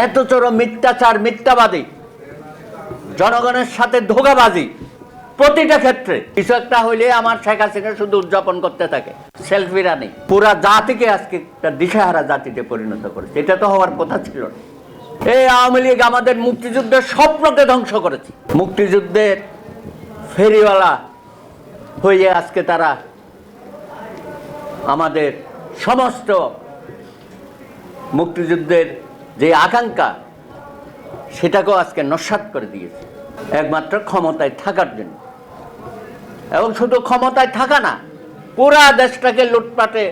এত চরম মিথ্যাচার, মিথ্যাবাদী, জনগণের সাথে ধোঁকাবাজি, প্রতিটা ক্ষেত্রে কিছু একটা হইলে আমার শেখ হাসিনা শুধু উদযাপন করতে থাকে, সেলফি রানি পুরা জাতিকে আজকে একটা দিশাহারা জাতিতে পরিণত করেছে। এটা তো হওয়ার কথা ছিল না। এই আওয়ামী লীগ আমাদের মুক্তিযুদ্ধের স্বপ্নকে ধ্বংস করেছে। মুক্তিযুদ্ধের ফেরিওয়ালা হয়ে আজকে তারা আমাদের সমস্ত মুক্তিযুদ্ধের যে আকাঙ্ক্ষা সেটাকেও আজকে নস্যাৎ করে দিয়েছে একমাত্র ক্ষমতায় থাকার জন্য। এবং শুধু ক্ষমতায় থাকা না, পুরা দেশটাকে লুটপাটে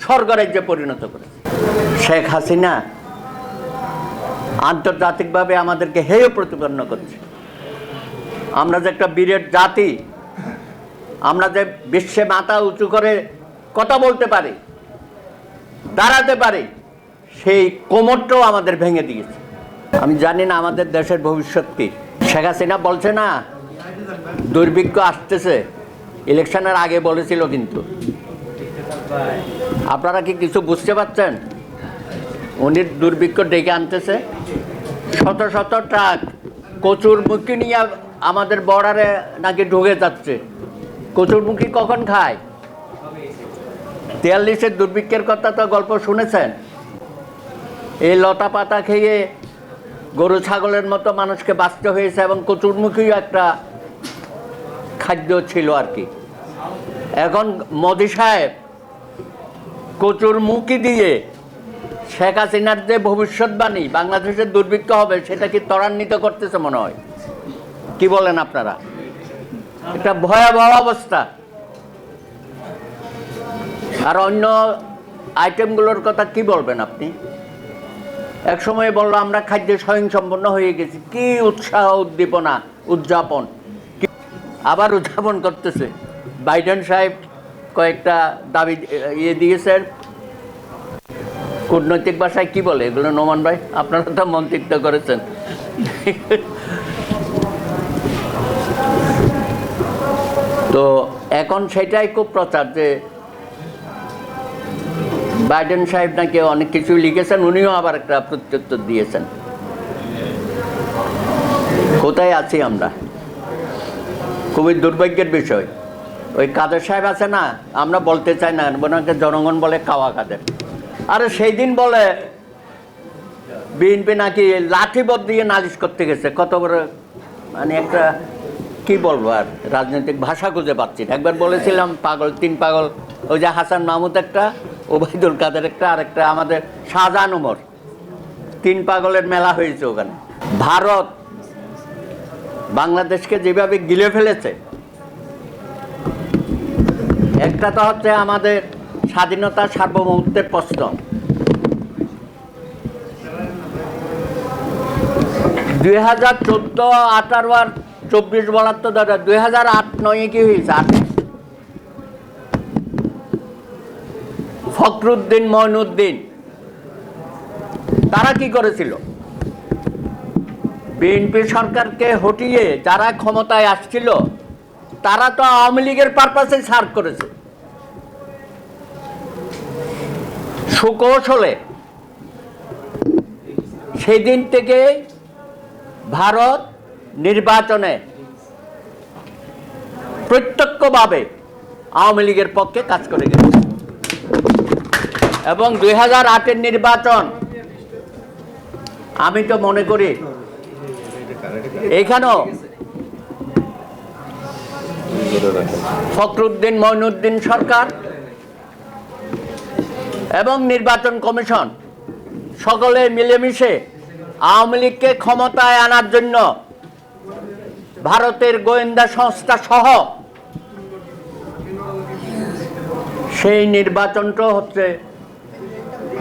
স্বর্গরাজ্যে পরিণত করেছে। শেখ হাসিনা আন্তর্জাতিকভাবে আমাদেরকে হেয় প্রতিপন্ন করছে। আমরা যে একটা বীরের জাতি, আমরা যে বিশ্বে মাথা উঁচু করে কথা বলতে পারি, দাঁড়াতে পারি, সেই কোমরটাও আমাদের ভেঙে দিয়েছে। আমি জানি না আমাদের দেশের ভবিষ্যৎ কি। শেখ হাসিনা বলছে না দুর্ভিক্ষ আসতেছে, ইলেকশনের আগে বলেছিল, কিন্তু আপনারা কি কিছু বুঝতে পারছেন? উনি দুর্ভিক্ষ ডেকে আনতেছে। শত শত ট্রাক কচুরমুখী নিয়ে আমাদের বর্ডারে নাকি ঢুকে যাচ্ছে। কচুরমুখী কখন খায়? 43-এর দুর্ভিক্ষের কথা তো গল্প শুনেছেন। এই লতা পাতা খেয়ে গরু ছাগলের মতো মানুষকে বাঁচতে হয়েছে, এবং কচুরমুখী একটা খাদ্য ছিল আর কি। এখন মোদি সাহেব কচুরমুখী দিয়ে শেখ হাসিনার যে ভবিষ্যৎবাণী বাংলাদেশের দুর্ভিক্ষ হবে সেটা কি ত্বরান্বিত করতেছে মনে হয়? কি বলেন আপনারা? এটা ভয়াবহ অবস্থা। আর অন্য আইটেমগুলোর কথা কি বলবেন আপনি? এক সময় বললো আমরা খাদ্যে স্বয়ংসম্পন্ন হয়ে গেছি। কি উৎসাহ, উদ্দীপনা, উদযাপন! আবার উদযাপন করতেছে। বাইডেন সাহেব কয়েকটা দাবি দিয়েছেন। কূটনৈতিক ভাষায় কি বলে এগুলো নোমান ভাই? আপনারা তো মন্ত্রিত্ব করেছেন। তো এখন সেটাই খুব প্রচার যে বাইডেন সাহেব নাকি অনেক কিছু লিখেছেন, উনিও আবার একটা প্রত্যুত্তর দিয়েছেন। কোথায় আছি আমরা? খুবই দুর্ভাগ্যের বিষয়। ওই কাদের সাহেব আছে না, আমরা বলতে চাই না, ওনাকে জনগণ বলে কাওয়া কাদের। আরে সেই দিন বলে বিএনপি নাকি লাঠিবদ্ধ দিয়ে নালিশ করতে গেছে। কত বড় মানে একটা কি বলবো, আর রাজনৈতিক ভাষা খুঁজে পাচ্ছি না। একবার বলেছিলাম পাগল, তিন পাগল। ওই যে হাসান মাহমুদ একটা, ওবায়দুল কাদের একটা, আর একটা আমাদের শাহজাহান উমর, তিন পাগলের মেলা হয়েছে ওখানে। ভারত বাংলাদেশকে যেভাবে গিলে ফেলেছে, একটা তো হচ্ছে আমাদের স্বাধীনতা, সার্বভৌমত্বের প্রশ্ন। 2014, 18 আর 24 বলার তো দরকার। 2008-9 কি হয়েছে? ফখরুদ্দিন, মঈনুদ্দিন তারা কি করেছিল? বিএনপি সরকারকে হটিয়ে যারা ক্ষমতায় আসছিল তারা তো আওয়ামী লীগের পারপাসে সার্ভ করেছে। সুকৌশলে সেই দিন থেকে ভারত নির্বাচনে প্রত্যক্ষভাবে আওয়ামী লীগের পক্ষে কাজ করে গেছে। এবং 2008-এর নির্বাচন আমি তো মনে করি এখানেও ফখরুদ্দিন, মঈনুদ্দিন সরকার এবং নির্বাচন কমিশন সকলে মিলেমিশে আওয়ামী লীগকে ক্ষমতায় আনার জন্য ভারতের গোয়েন্দা সংস্থা সহ সেই নির্বাচনটা হচ্ছে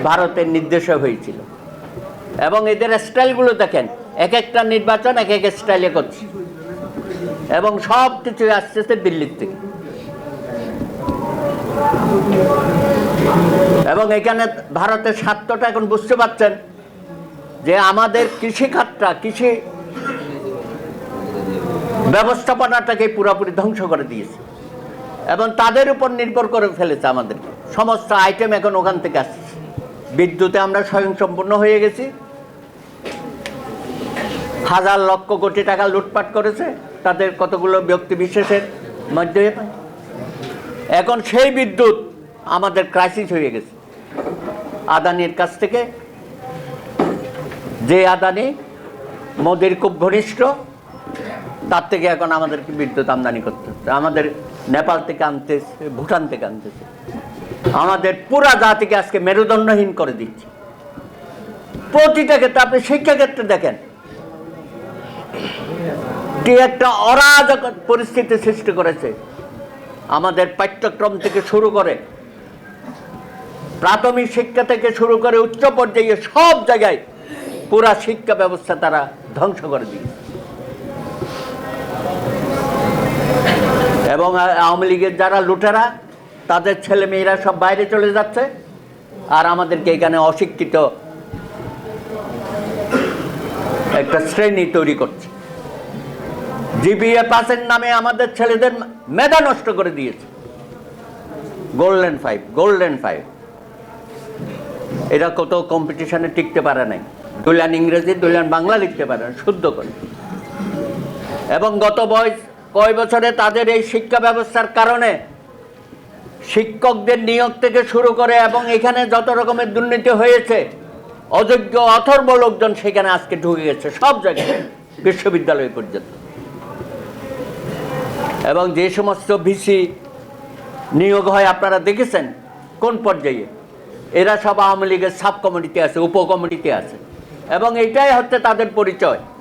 ভারতের নির্দেশে হয়েছিল। এবং এদের স্টাইলগুলো দেখেন, এক একটা নির্বাচন এক এক স্টাইলে করছে, এবং সব কিছু আসতেছে দিল্লির থেকে। এবং এখানে ভারতের স্বার্থটা এখন বুঝতে পারছেন যে আমাদের কৃষিখাতটা, কৃষি ব্যবস্থাপনাটাকে পুরোপুরি ধ্বংস করে দিয়েছে, এবং তাদের উপর নির্ভর করে ফেলেছে আমাদেরকে। সমস্ত আইটেম এখন ওখান থেকে আসছে। বিদ্যুতে আমরা স্বয়ংসম্পূর্ণ হয়ে গেছি, হাজার লক্ষ কোটি টাকা লুটপাট করেছে তাদের কতগুলো ব্যক্তি বিশেষের মধ্যে। এখন সেই বিদ্যুৎ আমাদের ক্রাইসিস হয়ে গেছে। আদানির কাছ থেকে, যে আদানি মোদির খুব ঘনিষ্ঠ, তার থেকে এখন আমাদেরকে বিদ্যুৎ আমদানি করতে হচ্ছে। আমাদের নেপাল থেকে আনতেছে, ভুটান থেকে আনতেছে। আমাদের পুরা জাতিকে আজকে মেরুদণ্ডহীন করে দিচ্ছে প্রতিটা ক্ষেত্রে। আপনি শিক্ষাক্ষেত্রে দেখেন কি একটা অরাজক পরিস্থিতি সৃষ্টি করেছে। আমাদের পাঠ্যক্রম থেকে শুরু করে, প্রাথমিক শিক্ষা থেকে শুরু করে উচ্চ পর্যায়ে সব জায়গায় পুরা শিক্ষা ব্যবস্থা তারা ধ্বংস করে দিয়েছে। এবং আওয়ামী লীগের যারা লুটেরা, তাদের ছেলে মেয়েরা সব বাইরে চলে যাচ্ছে, আর আমাদেরকে এখানে অশিক্ষিত একটা শ্রেণী তৈরি করছে। জিপিএ পাসের নামে আমাদের ছেলেদের মেধা নষ্ট করে দিয়েছে। গোল্ডেন ফাইভ এরা কত কম্পিটিশনে টিকতে পারে নাই। দুলান ইংরেজি, দুলান বাংলা লিখতে পারে না শুদ্ধ করে। এবং গত কয় বছরে তাদের এই শিক্ষা ব্যবস্থার কারণে শিক্ষকদের নিয়োগ থেকে শুরু করে এবং এখানে যত রকমের দুর্নীতি হয়েছে, অযোগ্য অথর্ব লোকজন সেখানে আজকে ঢুকে গেছে সব জায়গায়, বিশ্ববিদ্যালয় পর্যন্ত। এবং যে সমস্ত ভিসি নিয়োগ হয় আপনারা দেখেছেন কোন পর্যায়ে, এরা সব আওয়ামী লীগের সাব কমিটিতে আছে, উপকমিটিতে আছে। এবং এটাই হচ্ছে তাদের পরিচয়।